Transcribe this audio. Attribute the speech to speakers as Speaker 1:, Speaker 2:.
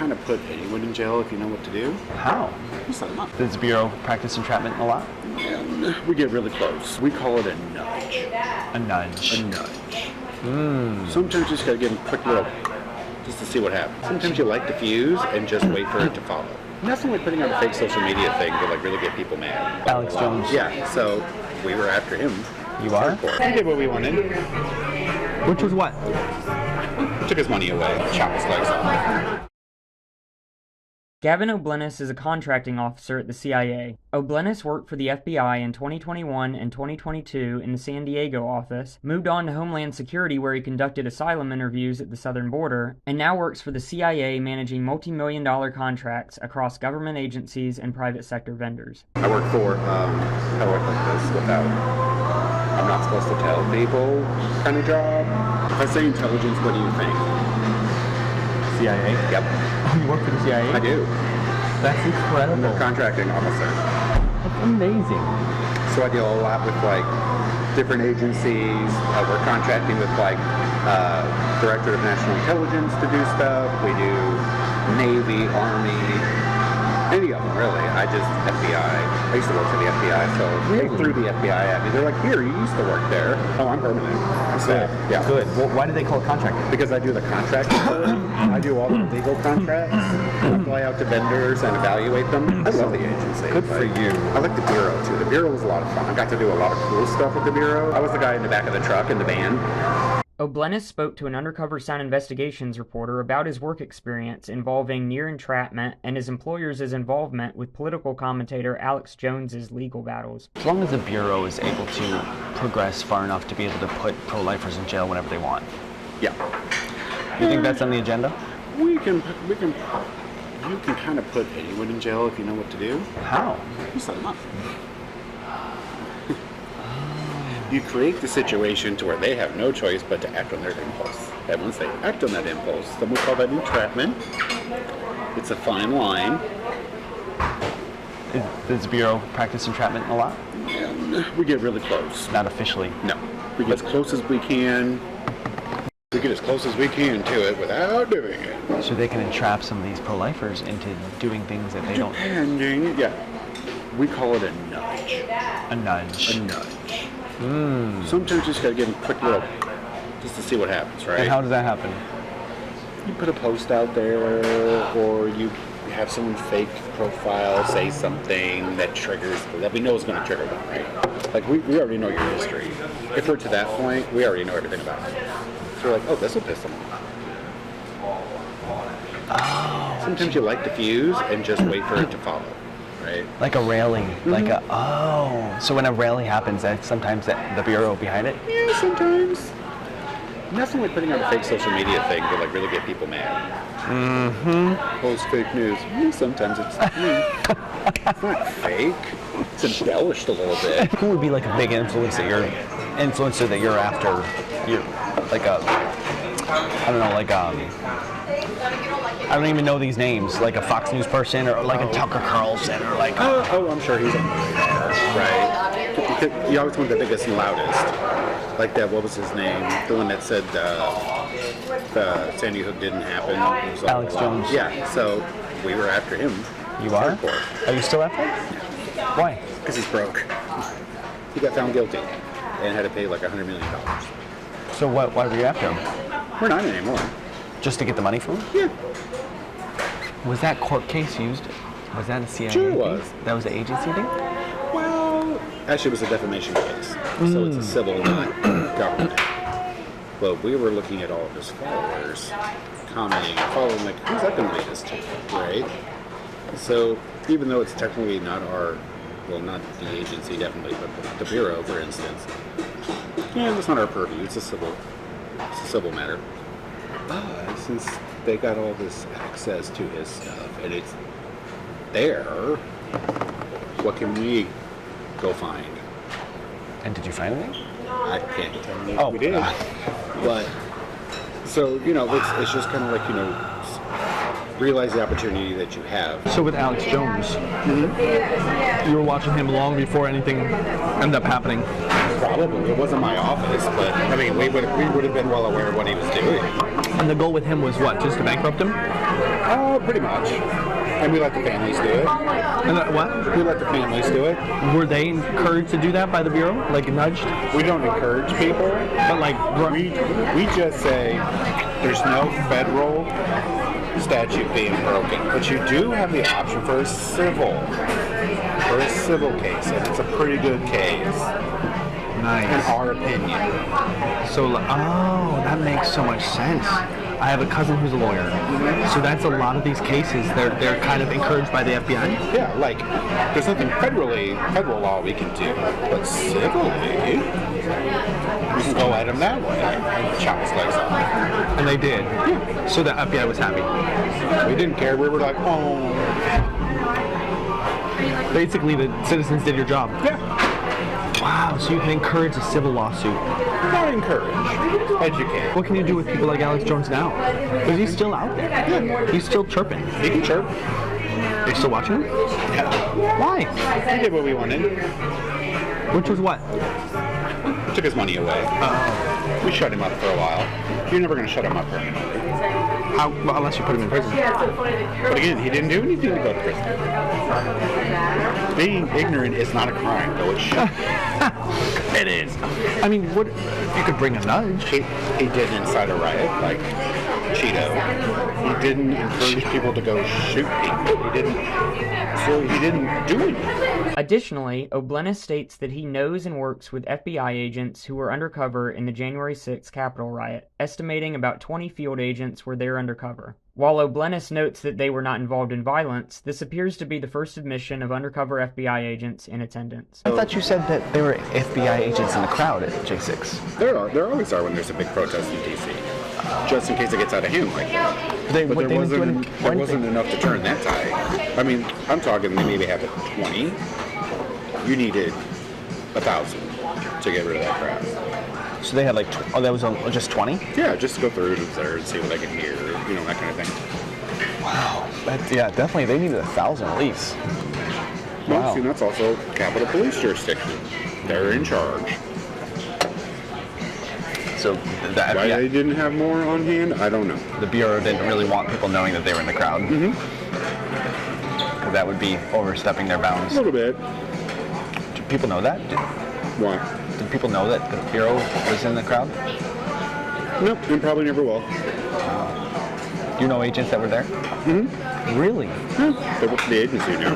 Speaker 1: kind of put anyone in jail if you know what to do.
Speaker 2: How?
Speaker 1: You set them up.
Speaker 2: Does the Bureau practice entrapment a lot?
Speaker 1: And we get really close. We call it a nudge.
Speaker 2: A nudge.
Speaker 1: A nudge. Sometimes you just gotta give them a quick little, just to see what happens. Sometimes you light the fuse and just wait for it to follow. And that's only putting on a fake social media thing to like really get people mad.
Speaker 2: Alex Jones.
Speaker 1: Yeah, so we were after him.
Speaker 2: You are?
Speaker 1: We did what we wanted.
Speaker 2: Which was what?
Speaker 1: Took his money away, chopped his legs off.
Speaker 3: Gavin O'Blennis is a contracting officer at the CIA. O'Blennis worked for the FBI in 2021 and 2022 in the San Diego office, moved on to Homeland Security where he conducted asylum interviews at the southern border, and now works for the CIA managing multi-million-dollar contracts across government agencies and private sector vendors.
Speaker 1: I work for, how do I put this without, I'm not supposed to tell people kind of job. If I say intelligence, what do you think?
Speaker 2: CIA?
Speaker 1: Yep.
Speaker 2: Oh, you work for the CIA?
Speaker 1: I do.
Speaker 2: That's incredible.
Speaker 1: I'm a contracting officer.
Speaker 2: That's amazing.
Speaker 1: So I deal a lot with like different agencies. We're contracting with like Director of National Intelligence to do stuff. We do Navy, Army, any of them really. I just FBI. I used to work for the FBI, so they threw the FBI at me. They're like, "Here, you used to work there." Oh, I'm permanent.
Speaker 2: Good.
Speaker 1: Yeah.
Speaker 2: Good. Well, why do they call it contracting?
Speaker 1: Because I do the contract. I do all the legal contracts. I fly out to vendors and evaluate them. I love the agency.
Speaker 2: Good for you.
Speaker 1: I like the Bureau too. The Bureau was a lot of fun. I got to do a lot of cool stuff with the Bureau. I was the guy in the back of the truck in the van.
Speaker 3: O'Blennis spoke to an undercover Sound Investigations reporter about his work experience involving near entrapment and his employer's involvement with political commentator Alex Jones's legal battles.
Speaker 2: As long as the Bureau is able to progress far enough to be able to put pro-lifers in jail whenever they want.
Speaker 1: Yeah.
Speaker 2: You think that's on the agenda?
Speaker 1: You can kind of put anyone in jail if you know what to do.
Speaker 2: How?
Speaker 1: You set them up. You create the situation to where they have no choice but to act on their impulse. And once they act on that impulse, then we call that entrapment. It's a fine line.
Speaker 2: Does the Bureau practice entrapment a lot?
Speaker 1: And we get really close.
Speaker 2: Not officially.
Speaker 1: No. We get as close as we can. We get as close as we can to it without doing it.
Speaker 2: So they can entrap some of these pro-lifers into doing things that they don't...
Speaker 1: Depending, yeah. We call it a nudge.
Speaker 2: A nudge.
Speaker 1: A nudge. Sometimes you just gotta give them a quick little, just to see what happens, right?
Speaker 2: And how does that happen?
Speaker 1: You put a post out there, or you have someone fake profile say something that triggers, that we know is gonna trigger them, right? Like we already know your history. If we're to that point, we already know everything about it. So we're like, oh, this will piss them off.
Speaker 2: Oh.
Speaker 1: Sometimes you light the fuse and just wait for it to follow. Right.
Speaker 2: Like a rally, like a, so when a rally happens, that's sometimes the Bureau behind it?
Speaker 1: Yeah, sometimes. And that's only putting on a fake social media thing to like really get people mad. Post fake news. Sometimes it's, it's not fake. It's embellished a little bit.
Speaker 2: Who would be like a big influencer that you're after? You like a, I don't know, like I don't even know these names, like a Fox News person or like a Tucker Carlson or like...
Speaker 1: Oh, I'm sure he's on the radar, right? You always want the biggest and loudest. Like that, what was his name? The one that said the Sandy Hook didn't happen.
Speaker 2: Alex Jones.
Speaker 1: Yeah, so we were after him.
Speaker 2: You are? Are you still after him?
Speaker 1: Yeah.
Speaker 2: Why?
Speaker 1: Because he's broke. He got found guilty and had to pay like $100 million.
Speaker 2: So why were you after him?
Speaker 1: We're not anymore.
Speaker 2: Just to get the money from him?
Speaker 1: Yeah.
Speaker 2: Was that court case used? Was that a CIA
Speaker 1: Sure it
Speaker 2: thing?
Speaker 1: was.
Speaker 2: That was the agency thing?
Speaker 1: Well, actually it was a defamation case. So it's a civil, not government. But we were looking at all of his followers, commenting and following, like, who's that going to lead us to, right? So even though it's technically not our, well, not the agency definitely, but the Bureau, for instance, yeah, that's not our purview. It's a civil matter. But since they got all this access to his stuff and it's there, what can we go find?
Speaker 2: And did you find anything?
Speaker 1: I can't tell you
Speaker 2: Oh,
Speaker 1: we did. But, so, you know, it's just kind of like, you know, realize the opportunity that you have.
Speaker 4: So with Alex Jones, you were watching him long before anything ended up happening.
Speaker 1: Probably. It wasn't my office, but, I mean, we would have been well aware of what he was doing.
Speaker 4: And the goal with him was what? Just to bankrupt him?
Speaker 1: Oh, pretty much. And we let the families do it.
Speaker 4: And what?
Speaker 1: We let the families do it.
Speaker 4: Were they encouraged to do that by the Bureau? Like nudged?
Speaker 1: We don't encourage people,
Speaker 4: But like,
Speaker 1: we just say there's no federal statute being broken, but you do have the option for a civil case, and it's a pretty good case.
Speaker 4: nice.
Speaker 1: In our opinion.
Speaker 4: So, oh, that makes so much sense. I have a cousin who's a lawyer. So that's a lot of these cases. They're kind of encouraged by the FBI.
Speaker 1: Yeah, like there's nothing federal law we can do, but civilly, we can go at him that way and chop his legs off.
Speaker 4: And they did.
Speaker 1: Yeah.
Speaker 4: So the FBI was happy.
Speaker 1: We didn't care. We were like, oh.
Speaker 4: Basically, the citizens did your job.
Speaker 1: Yeah.
Speaker 4: Wow, so you can encourage a civil lawsuit.
Speaker 1: Not encourage. Educate.
Speaker 4: What can you do with people like Alex Jones now? Because he's still out there.
Speaker 1: Yeah.
Speaker 4: He's still chirping.
Speaker 1: He can chirp.
Speaker 4: Are you still watching him?
Speaker 1: Yeah.
Speaker 4: Why?
Speaker 1: We did what we wanted.
Speaker 4: Which was what?
Speaker 1: Took his money away. We shut him up for a while. You're never going to shut him up permanently.
Speaker 4: How, well, unless you put him in prison.
Speaker 1: But again, he didn't do anything to go to prison. Being ignorant is not a crime, though it should.
Speaker 4: It is. I mean, what? You could bring a nudge.
Speaker 1: He did incite a riot, like Cheeto. He didn't encourage people to go shoot people. He didn't do anything.
Speaker 3: Additionally, O'Bleness states that he knows and works with FBI agents who were undercover in the January 6th Capitol riot, estimating about 20 field agents were there undercover. While O'Bleness notes that they were not involved in violence, this appears to be the first admission of undercover FBI agents in attendance.
Speaker 2: I thought you said that there were FBI agents in the crowd at J6.
Speaker 1: There always are when there's a big protest in D.C. Just in case it gets out of hand like that. But there wasn't enough to turn that tide. I mean, I'm talking they maybe have 20. You needed 1,000 to get rid of that crowd.
Speaker 2: So they had like, that was just 20?
Speaker 1: Yeah, just to go through and observe and see what they can hear, you know, that kind of thing.
Speaker 2: Wow. Yeah, definitely. They needed 1,000 at least.
Speaker 1: Well,
Speaker 2: Wow.
Speaker 1: see, that's also Capitol Police jurisdiction. They're in charge.
Speaker 2: So the
Speaker 1: Why
Speaker 2: FBI,
Speaker 1: they didn't have more on hand, I don't know.
Speaker 2: the Bureau didn't really want people knowing that they were in the crowd.
Speaker 1: Mm-hmm.
Speaker 2: Because that would be overstepping their
Speaker 1: A
Speaker 2: bounds.
Speaker 1: little bit.
Speaker 2: Do people know that?
Speaker 1: Why?
Speaker 2: Did people know that the Bureau was in the crowd?
Speaker 1: Nope, and probably never will.
Speaker 2: You know agents that were there?
Speaker 1: Mm-hmm.
Speaker 2: Really?
Speaker 1: The agency now.